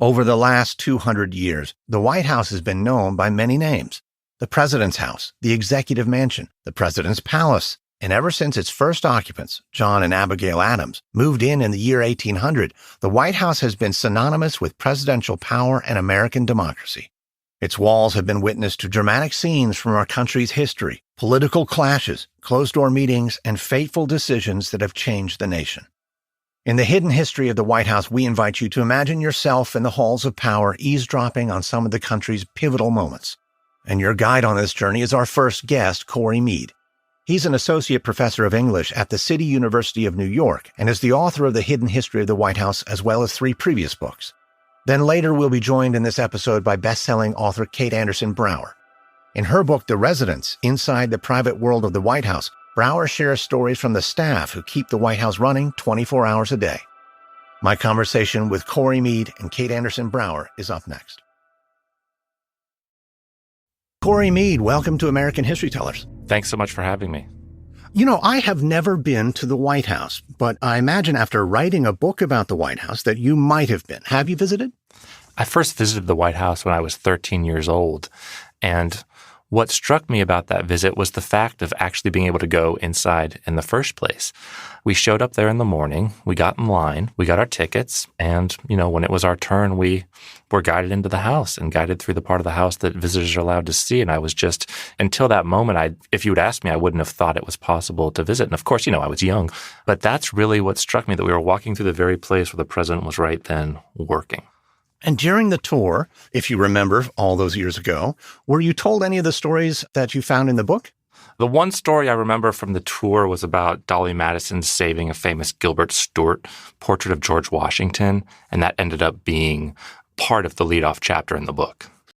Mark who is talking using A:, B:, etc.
A: Over the last 200 years, the White House has been known by many names. The President's House, the Executive Mansion, the President's Palace. And ever since its first occupants, John and Abigail Adams, moved in the year 1800, the White House has been synonymous with presidential power and American democracy. Its walls have been witness to dramatic scenes from our country's history, political clashes, closed-door meetings, and fateful decisions that have changed the nation. In the hidden history of the White House, we invite you to imagine yourself in the halls of power, eavesdropping on some of the country's pivotal moments. And your guide on this journey is our first guest, Corey Mead. He's an associate professor of English at the City University of New York and is the author of The Hidden History of the White House as well as 3 previous books. Then later we'll be joined in this episode by best-selling author Kate Anderson Brower. In her book, The Residence, Inside the Private World of the White House, Brower shares stories from the staff who keep the White House running 24 hours a day. My conversation with Corey Mead and Kate Anderson Brower is up next. Corey Mead, welcome to American History Tellers.
B: Thanks so much for having me.
A: You know, I have never been to the White House, but I imagine after writing a book about the White House that you might have been. Have you visited?
B: I first visited the White House when I was 13 years old, and what struck me about that visit was the fact of actually being able to go inside in the first place. We showed up there in the morning, we got in line, we got our tickets, and, when it was our turn, we were guided into the house and guided through the part of the house that visitors are allowed to see. And I was just, until that moment, if you had asked me, I wouldn't have thought it was possible to visit. And of course, I was young, but that's really what struck me, that we were walking through the very place where the president was right then working.
A: And during the tour, if you remember all those years ago, were you told any of the stories that you found in the book?
B: The one story I remember from the tour was about Dolly Madison saving a famous Gilbert Stuart portrait of George Washington, and that ended up being part of the lead-off chapter in the book.